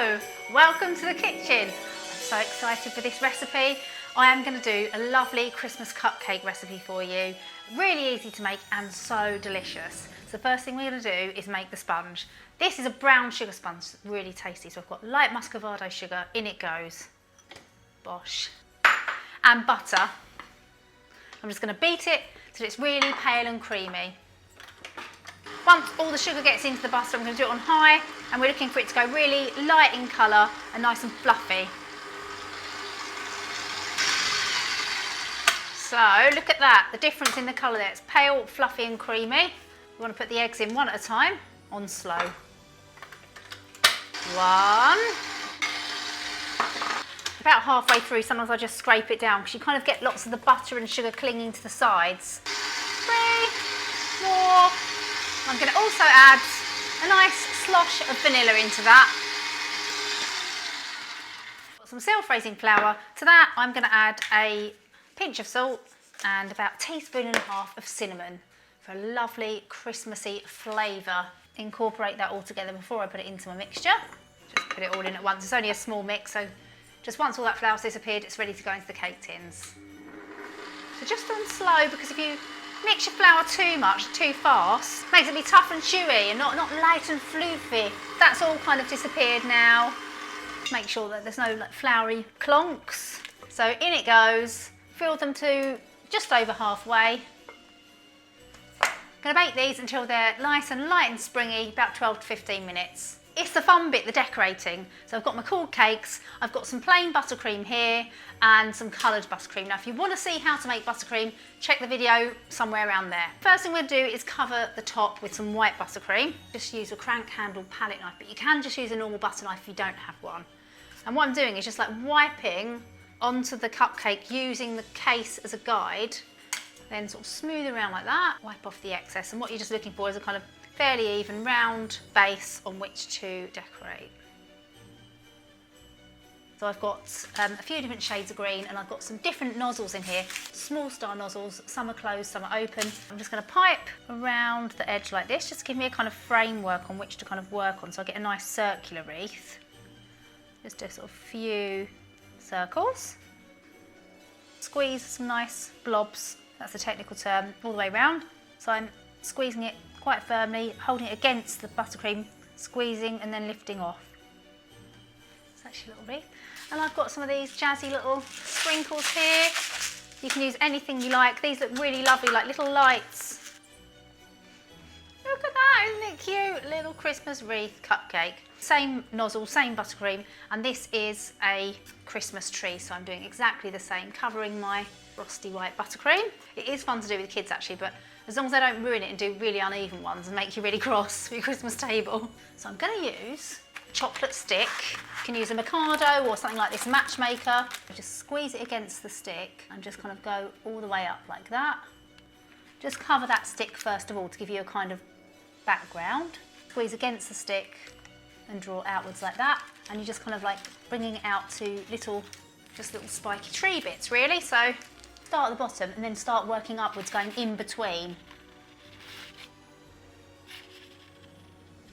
Hello, welcome to the kitchen. I'm so excited for this recipe. I am going to do a lovely Christmas cupcake recipe for you. Really easy to make and so delicious. So the first thing we're going to do is make the sponge. This is a brown sugar sponge, really tasty. So I've got light muscovado sugar, in it goes. Bosh. And butter. I'm just going to beat it till it's really pale and creamy. Once all the sugar gets into the butter, I'm going to do it on high, and we're looking for it to go really light in colour and nice and fluffy. So look at that, the difference in the colour there. It's pale, fluffy and creamy. We want to put the eggs in one at a time, on slow. One. About halfway through, sometimes I just scrape it down because you kind of get lots of the butter and sugar clinging to the sides. 3 more. I'm going to also add a nice slosh of vanilla into that. Got some self-raising flour. To that, I'm going to add a pinch of salt and about a teaspoon and a half of cinnamon for a lovely Christmassy flavour. Incorporate that all together before I put it into my mixture. Just put it all in at once. It's only a small mix, so just once all that flour's disappeared, it's ready to go into the cake tins. So just on slow, because if you mix your flour too much, too fast, makes it be tough and chewy and not light and floofy. That's all kind of disappeared now. Make sure that there's no like floury clonks. So in it goes. Fill them to just over halfway. Going to bake these until they're nice and light and springy, about 12 to 15 minutes. It's the fun bit, the decorating. So I've got my cool cakes, I've got some plain buttercream here and some coloured buttercream. Now if you want to see how to make buttercream, check the video somewhere around there. First thing we're going to do is cover the top with some white buttercream. Just use a crank handle palette knife, but you can just use a normal butter knife if you don't have one. And what I'm doing is just like wiping onto the cupcake using the case as a guide, then sort of smooth around like that, wipe off the excess, and what you're just looking for is a kind of fairly even round base on which to decorate. So I've got a few different shades of green, and I've got some different nozzles in here, small star nozzles, some are closed, some are open. I'm just going to pipe around the edge like this, just to give me a kind of framework on which to kind of work on, so I get a nice circular wreath. Just do sort of few circles. Squeeze some nice blobs, that's the technical term, all the way around. So I'm squeezing it quite firmly, holding it against the buttercream, squeezing and then lifting off. It's actually a little wreath. And I've got some of these jazzy little sprinkles here. You can use anything you like. These look really lovely, like little lights. Look at that, isn't it cute? Little Christmas wreath cupcake. Same nozzle, same buttercream, and this is a Christmas tree, so I'm doing exactly the same, covering my frosty white buttercream. It is fun to do with kids actually, but as long as I don't ruin it and do really uneven ones and make you really cross for your Christmas table. So I'm going to use a chocolate stick. You can use a Mikado or something like this Matchmaker. Just squeeze it against the stick and just kind of go all the way up like that. Just cover that stick first of all to give you a kind of background. Squeeze against the stick and draw outwards like that, and you're just kind of like bringing it out to little spiky tree bits really. So start at the bottom and then start working upwards, going in between.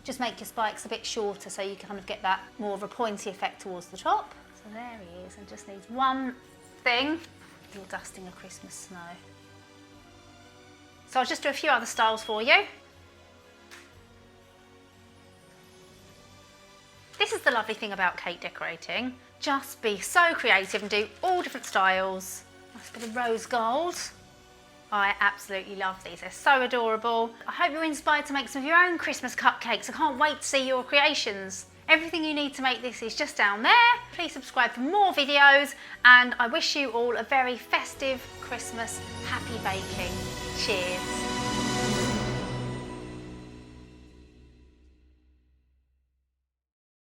Just make your spikes a bit shorter so you kind of get that more of a pointy effect towards the top. So there he is, and just needs one thing. You're dusting a Christmas snow. So I'll just do a few other styles for you. This is the lovely thing about cake decorating. Just be so creative and do all different styles. Nice bit of rose gold. I absolutely love these. They're so adorable. I hope you're inspired to make some of your own Christmas cupcakes. I can't wait to see your creations. Everything you need to make this is just down there. Please subscribe for more videos, and I wish you all a very festive Christmas. Happy baking. Cheers.